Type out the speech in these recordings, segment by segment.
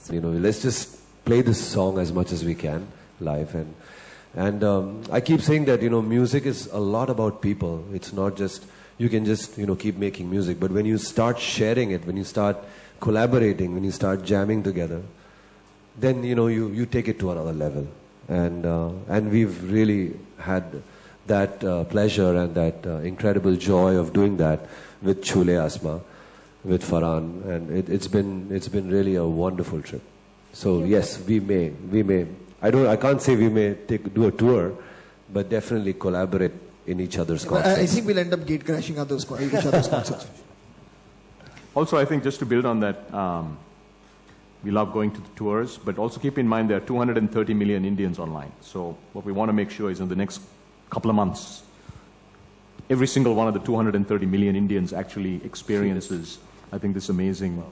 Let's just play this song as much as we can live. And I keep saying that, music is a lot about people. It's not just, you can just, keep making music. But when you start sharing it, when you start collaborating, when you start jamming together, then, you take it to another level. And we've really had that pleasure and that incredible joy of doing that with Chule Asma, with Farhan, and it's been really a wonderful trip. So yes, we may. I can't say we may do a tour, but definitely collaborate in each other's concerts. I think we'll end up gate crashing each other's concerts. Also, I think just to build on that, we love going to the tours, but also keep in mind there are 230 million Indians online. So what we want to make sure is in the next couple of months, every single one of the 230 million Indians actually experiences, I think, this amazing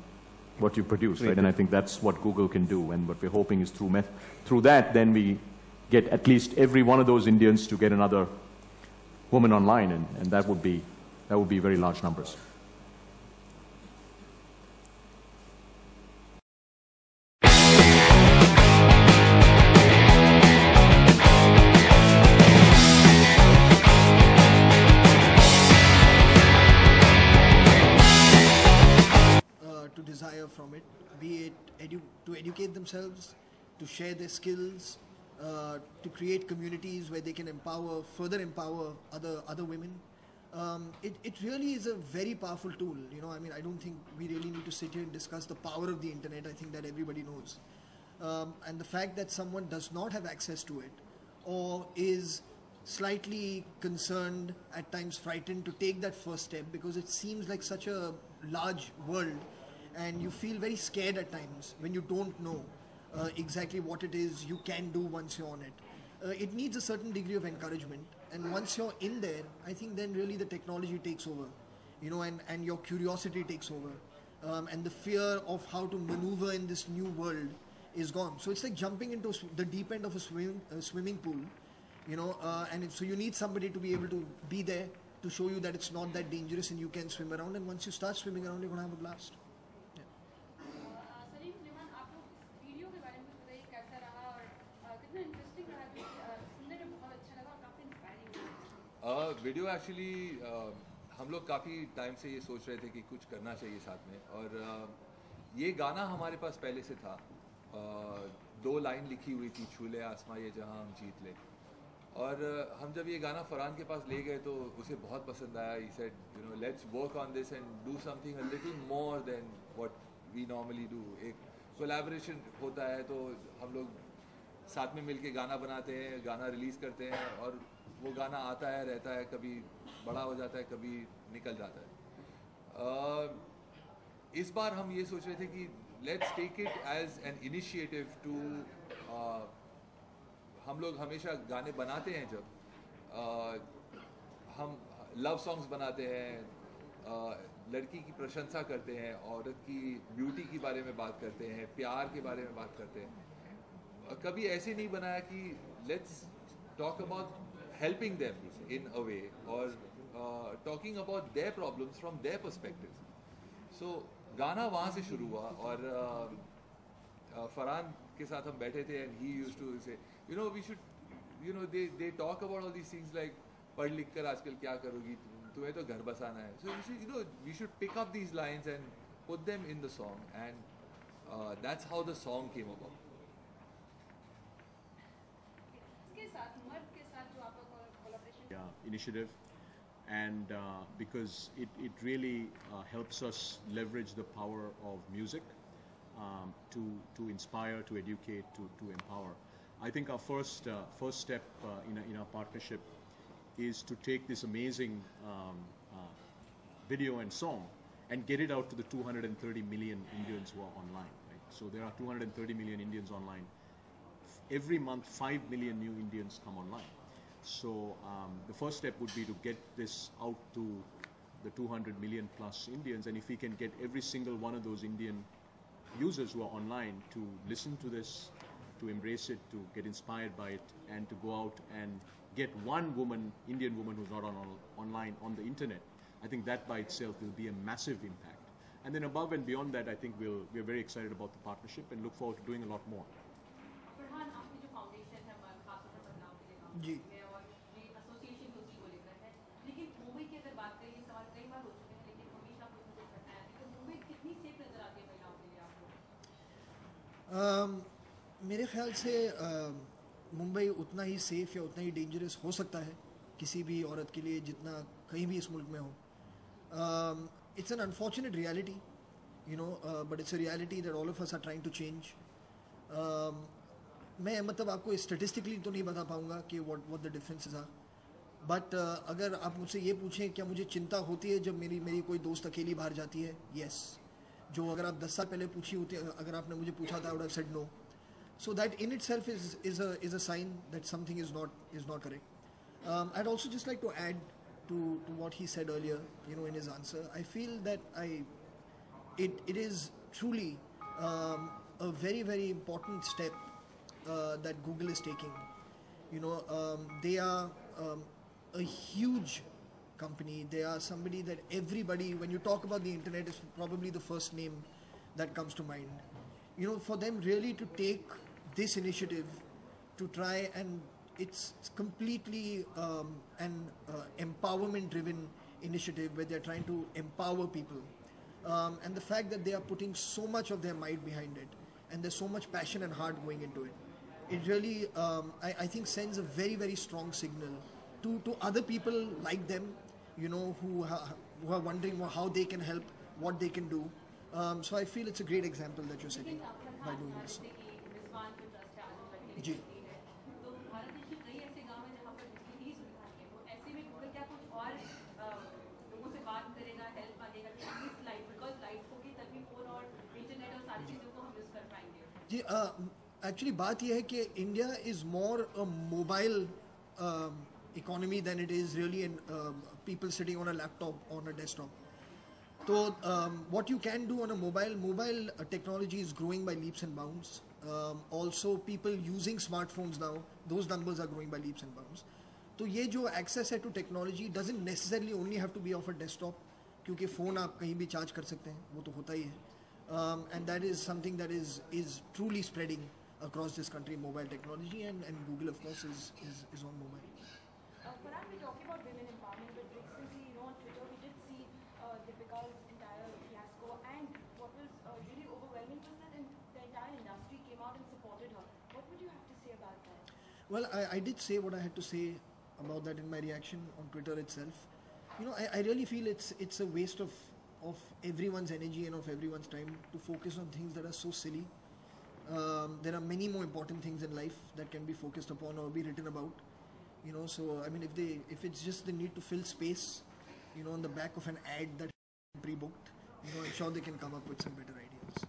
what you produce, right? And I think that's what Google can do. And what we're hoping is through that, then we get at least every one of those Indians to get another woman online, and that would be very large numbers. Desire from it, be it to educate themselves, to share their skills, to create communities where they can further empower other women. It really is a very powerful tool. I don't think we really need to sit here and discuss the power of the internet. I think that everybody knows. And the fact that someone does not have access to it, or is slightly concerned, at times frightened to take that first step, because it seems like such a large world, and you feel very scared at times when you don't know exactly what it is you can do once you're on it. It needs a certain degree of encouragement, and once you're in there, I think then really the technology takes over, and your curiosity takes over, and the fear of how to maneuver in this new world is gone. So it's like jumping into the deep end of a swimming pool, so you need somebody to be able to be there to show you that it's not that dangerous and you can swim around, and once you start swimming around, you're going to have a blast. Video actually हम लोग काफ़ी time से ये सोच रहे थे कि कुछ करना चाहिए साथ में, और ये गाना हमारे पास पहले से था. 2 लाइन लिखी हुई थी, छूले आसमां ये जहां हम जीत ले, और हम जब ये गाना फरहान के पास ले गए तो उसे बहुत पसंद आया. He said let's work on this and do something a little more than what we normally do. एक कोलैबोरेशन होता है तो हम लोग साथ में मिलके गाना बनाते हैं, गाना रिलीज़ करते हैं, और वो गाना आता है, रहता है, कभी बड़ा हो जाता है, कभी निकल जाता है. इस बार हम ये सोच रहे थे कि let's take it as an initiative to, हम लोग हमेशा गाने बनाते हैं जब हम लव सॉन्ग्स बनाते हैं, लड़की की प्रशंसा करते हैं, औरत की ब्यूटी के बारे में बात करते हैं, प्यार के बारे में बात करते हैं. कभी ऐसे नहीं बनाया कि let's talk about helping them in a way, or talking about their problems from their perspective. So गाना वहाँ से शुरू हुआ, और फरहान के साथ हम बैठे थे, and he used to say, we should, they talk about all these things like पढ़ लिख कर आजकल क्या करोगी, तुम्हें तो घर बसाना है. So we should pick up these lines and put them in the song, and that's how the song came about. Initiative, and because it really helps us leverage the power of music to inspire, to educate, to empower. I think our first step in our partnership is to take this amazing video and song and get it out to the 230 million Indians who are online. Right? So there are 230 million Indians online. Every month, 5 million new Indians come online. So the first step would be to get this out to the 200 million plus Indians, and if we can get every single one of those Indian users who are online to listen to this, to embrace it, to get inspired by it, and to go out and get one woman, Indian woman who's not online on the internet, I think that by itself will be a massive impact. And then above and beyond that, I think we're very excited about the partnership and look forward to doing a lot more. Farhan, आपकी जो foundation है खासतौर पर बदलाव के लिए काम जी। करती है और ये एसोसिएशन तो उसी को लेकर है, लेकिन मुंबई की अगर बात करें, ये सवाल कई बार हो चुके हैं, लेकिन हमेशा कुछ न कुछ घटनाएं आती हैं, तो मुंबई कितनी सेफ नजर आती है महिलाओं के लिए आपको? मेरे ख्याल से मुंबई उतना ही सेफ या उतना ही डेंजरस हो सकता है किसी भी औरत के लिए जितना कहीं भी इस मुल्क में हो. It's an unfortunate reality, you know, but it's a reality that all of us are trying to change. मैं मतलब आपको स्टेटिस्टिकली तो नहीं बता पाऊंगा कि what the differences are, but अगर आप मुझसे ये पूछें क्या मुझे चिंता होती है जब मेरी कोई दोस्त अकेली बाहर जाती है, yes. जो अगर आप 10 साल पहले पूछी होती, अगर आपने मुझे पूछा था, I would have said no. So that in itself is a sign that something is not correct. I'd also just like to add to what he said earlier, you know, in his answer. I feel that it is truly a very, very important step that Google is taking. You know, they are a huge company. They are somebody that everybody, when you talk about the internet, is probably the first name that comes to mind. You know, for them really to take this initiative to try, and it's completely an empowerment-driven initiative where they're trying to empower people. And the fact that they are putting so much of their might behind it, and there's so much passion and heart going into it, it really, I think, sends a very, very strong signal to other people like them, you know, who are wondering how they can help, what they can do. So I feel it's a great example that you're setting by doing this. जी. तो भारत देश में कई ऐसे गांव हैं जहां पर बिजली की सुविधा नहीं है, तो ऐसे में गूगल क्या कुछ और लोगों से बात करेगा, हेल्प मांगेगा कि एटलीस्ट लाइट, बिकॉज लाइट होगी तभी फोन और इंटरनेट और सारी चीज़ों को हम यूज़ कर पाएंगे. जी, एक्चुअली बात यह है कि India is more a mobile economy than it is really in people sitting on a laptop on a desktop. So what you can do on a mobile technology is growing by leaps and bounds. Also people using smartphones now, those numbers are growing by leaps and bounds. तो ये जो access है to technology doesn't necessarily only have to be of a desktop, क्योंकि phone आप कहीं भी charge कर सकते हैं, वो तो होता ही है. And that is something that is truly spreading across this country, mobile technology, and Google of course is on mobile. Farhan, we're talking about women empowerment, but recently, you know, on Twitter, we did see Deepika's entire fiasco, and what was really overwhelming was that the entire industry came out and supported her. What would you have to say about that? Well, I did say what I had to say about that in my reaction on Twitter itself. You know, I really feel it's a waste of everyone's energy and of everyone's time to focus on things that are so silly. There are many more important things in life that can be focused upon or be written about. You know, so I mean, if it's just the need to fill space, you know, on the back of an ad that pre-booked, you know, I'm sure they can come up with some better ideas.